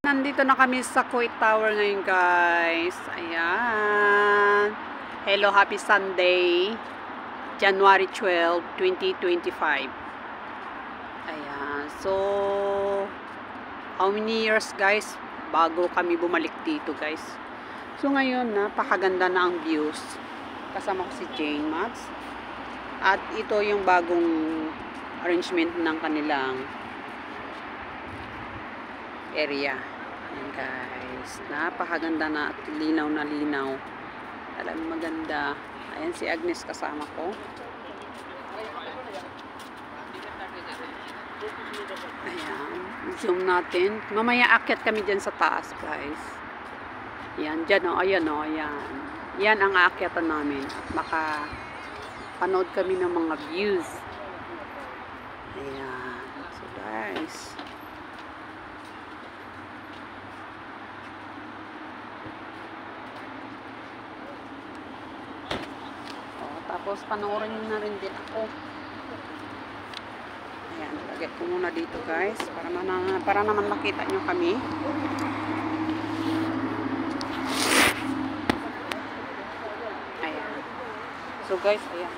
Nandito na kami sa Kuwait Tower ngayon, guys. Ayan. Hello, happy Sunday. January 12, 2025. Ayan. So, how many years, guys, bago kami bumalik dito, guys? So, ngayon, napakaganda na ang views. Kasama ko si Jane Mats. At ito yung bagong arrangement ng kanilang area. Ayan, guys, napakaganda na at linaw na linaw. Talagang maganda. Ayan si Agnes kasama ko. Ayan, zoom natin. Mamaya akyat kami dyan sa taas, guys. Ayan, dyan o, ayan o, ayan. Yan ang aakyatan namin. Maka panood kami ng mga views. Ayan. So, guys, tapos panoorin nyo na rin din ako. Ayan, lagay ko muna dito, guys, para naman makita nyo kami. Ayan. So, guys, ayan.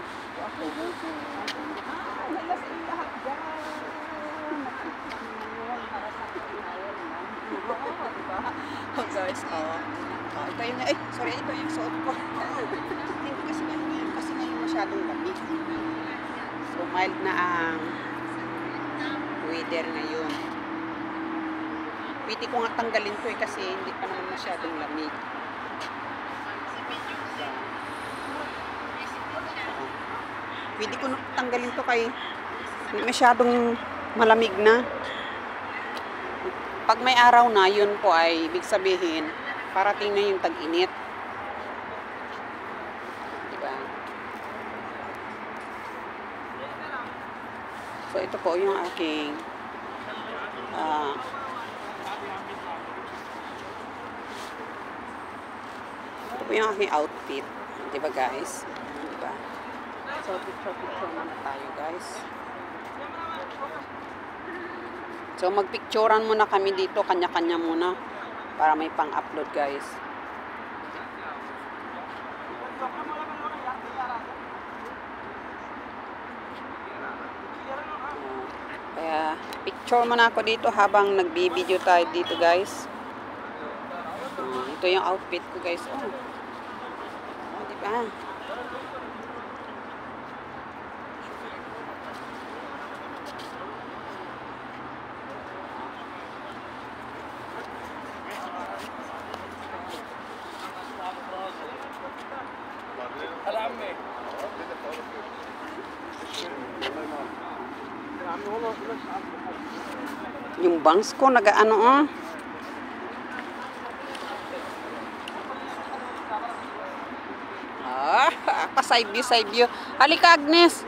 Oh, guys, ito yung, sorry, ito yung suot ko. Hindi kasi ngayon masyadong lamig. So, mild na ang weather ngayon. Pwede ko nga tanggalin to kasi hindi pa naman masyadong lamig. Pwede ko tanggalin to kay hindi masyadong malamig na. Pag may araw na, yun po ay ibig sabihin parating na yung tag-init. Diba? So, ito po yung aking ito po yung aking outfit. Diba, guys? Diba? So, picture muna tayo, guys. So, magpicturean muna kami dito, kanya-kanya muna, para may pang-upload, guys. Kaya, picture muna ako dito habang nagbi-video tayo dito, guys. Ito yung outfit ko, guys. Oh, diba? Yung bangs ko nag-ano pa-side view. Halika, Agnes.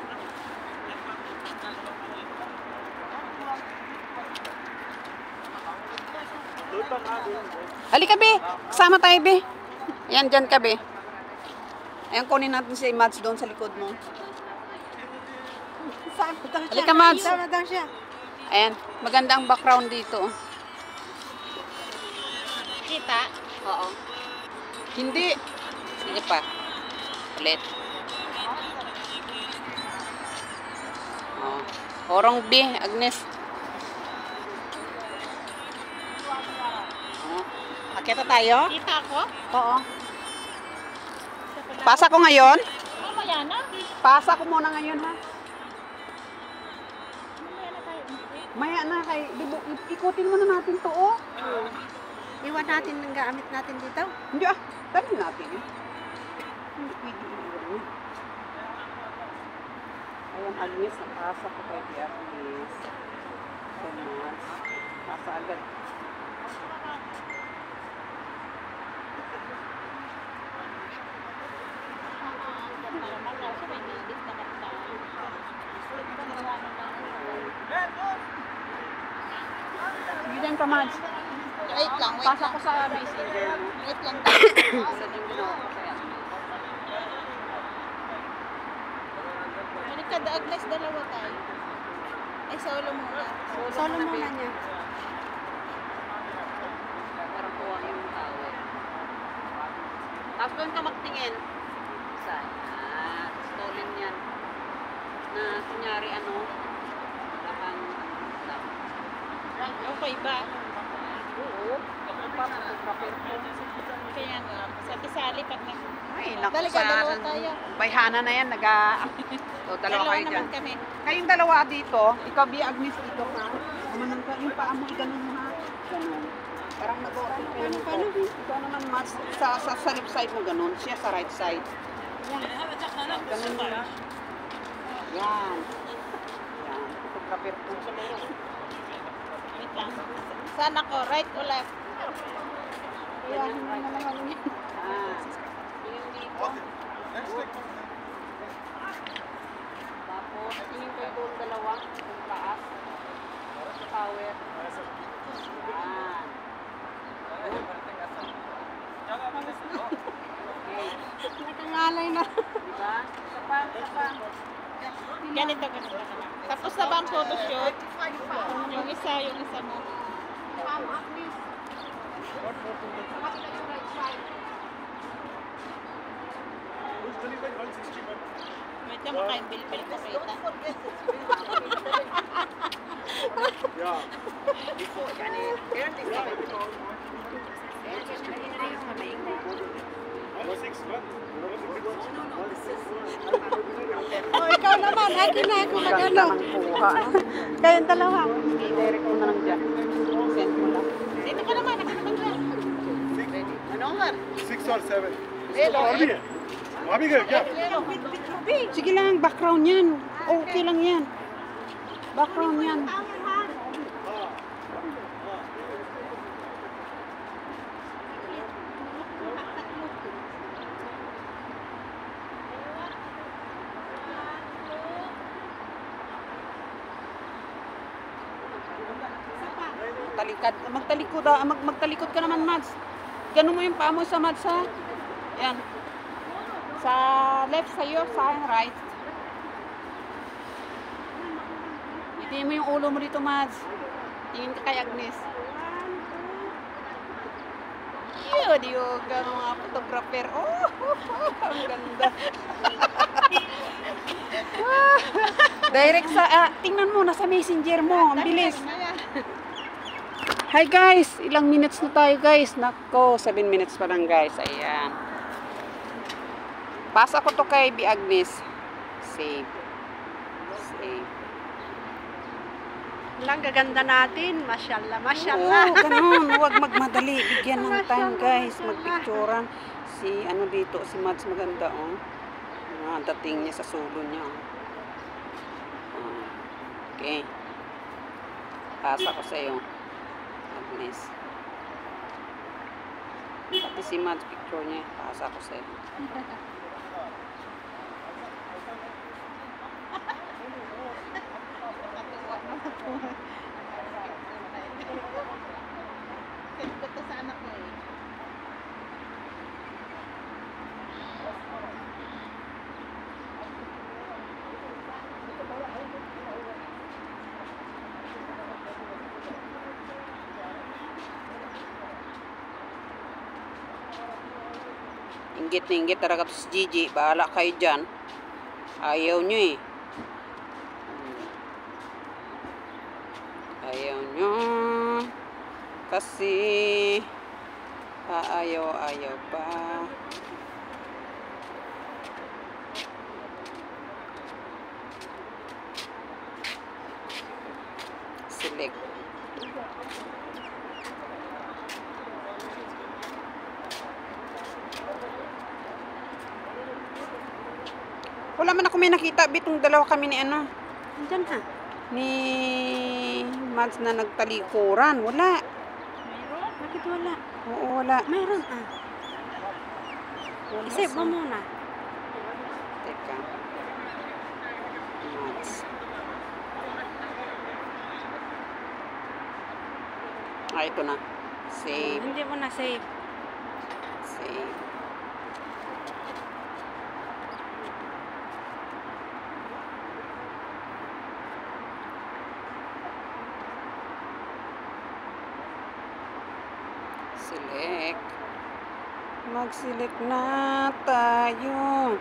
Halika, be. Kasama tayo, be. Yan, dyan ka, be. Ayan, kunin natin si Mads doon sa likod mo. Halika, Mads. Ayan, maganda ang background dito. Kita? Oo. Hindi. Sige pa. Ulit. Orong B, Agnes. Akita tayo? Kita ako? Oo. Pasa ko ngayon? Mamaya na. Pasa ko muna ngayon, ha? Mamaya na tayo. Maya na kay, ikutin muna natin to, oh. Iwan natin ng gamit natin dito. Hindi, dali natin, eh. Hindi pwede iwan. Ayan, Agnes, napasa ko kay Agnes. Agnes. Pasa agad. Sige dyan pa, Mads. Wait lang. Pasa ko sa messenger mo. Wait lang. Kada Agnes, dalawa tayo. Ay, solo muna. Solo muna niya. Doon ka magtingin. Isa. Stolen yan. Na kunyari ano. Wala kang lang. Okay ba? Oo. Photographer ko. Kaya nga, sali-sali pag nag... Ay, naku, Talaga, dalawa tayo. Bayhana na yan, dalawa Dalawa kayo dyan. naman kami. Kayong dalawa dito, ikaw Bi Agnes dito ka. Kumanang ka, yung paa mo, ganun mo ha. Ganun. Parang nag-open ka lang ito. Ikaw naman mas, sa left side mo ganun, siya sa right side. Yan. Ganun mo na. Yan. Yan. Photographer ko. Wait lang. Saan ako? Right o left? Yan. Ah. Yung dito. Tapos, tingin ko yung dalawa, yung taas. Sa tower. Yan. Okay. Nakangalay na. Diba? Isa pa, isa pa. Ganito. Tapos na ba ang photoshoot? Yung isa mo. Wait lang, makaimbil-bil ko kita. Yeah. Yani, kaya tingin ko. Oh, ikaw naman. Akin na ako mag-ano. Kayong dalawa. I-direct mo na lang dyan. Send mo lang. Dito ka naman. Ako naman dyan. Ano nga? 6 or 7. Hello. Bobby girl, क्या? Sige lang, background yan. Okay lang yan. Background yan. Magtalikod ka naman, Mads. Ganun mo yung paa mo sa Mads, ha? Yan. Sa left sa'yo, sa right. Itingin mo yung ulo mo dito, Mads. Tingin ka kay Agnes. Yun, yung mga photographer. Oh, ang ganda. Direct sa, tingnan mo, nasa messenger mo. Ang bilis. Hi guys, ilang minutes na tayo guys. Nako, 7 minutes pa lang guys. Ayan. Pasa ko to kay Bi Agnes. Save. Save. Lang gaganda natin. Mashallah, mashallah. Oo, ganun. Huwag magmadali. Bigyan ng time guys. Magpicturan. Si ano dito, si Mads maganda oh. Dating niya sa sulo niya. Oh. Okay. Pasa ko sa iyo. Agnes. Pati si Mads picture niya. Pasa ko sa iyo. Send ko to sa anak ko eh. Inggit na inggit talaga to si Gigi. Bahala kayo dyan. Ayaw nyo eh. Ayaw nyo. Kasi ayaw pa. Select. Wala man ako may nakita, bitong dalawa kami ni ano. Diyan ha. Ni Mads na nagtalikuran. Wala. Mayroon? Bakit wala? Oo, wala. Mayroon ah. Wala Isip mo sa- muna. Teka. Mads. Ito na. Save. Hindi mo na save. Save. Select. Mag-select na tayo.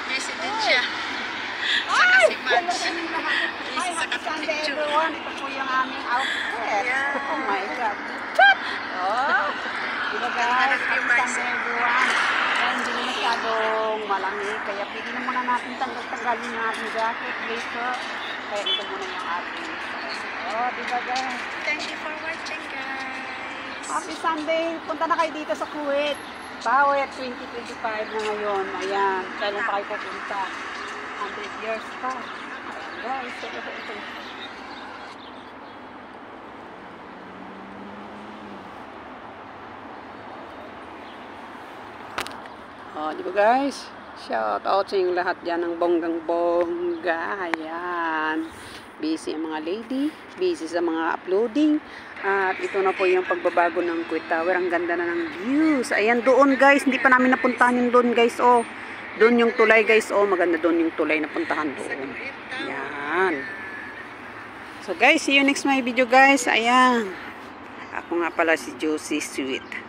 Busy din siya. Saka si Mads. Hi, happy Sunday everyone. Ito po yung aming outfit. Yeah. Oh my God. Oh. Diba guys, happy Sunday everyone. Kaya hindi na masyadong malamig. Kaya pwede na muna natin tanggalin yung ating jacket, blazer. Kaya ito muna yung ating. Oh, diba guys? Thank you for watching, guys. Happy Sunday. Punta na kayo dito sa Kuwait. Bawet 2025 na ngayon. Ayan. Kailan pa kayo pupunta? 100 years pa. Ayan guys. Ito. Oh, di ba guys? Shout out sa inyong lahat dyan ng bonggang-bongga. Ayan. Busy ang mga lady. Busy sa mga uploading. At ito na po yung pagbabago ng Kuwait Tower. Ang ganda na ng views. Ayan doon guys. Hindi pa namin napuntahan yung doon guys. Oh. Doon yung tulay guys. Oh, maganda doon yung tulay na puntahan doon. Ayan. So guys, see you next my video guys. Ayan. Ako nga pala si Josie Sweet.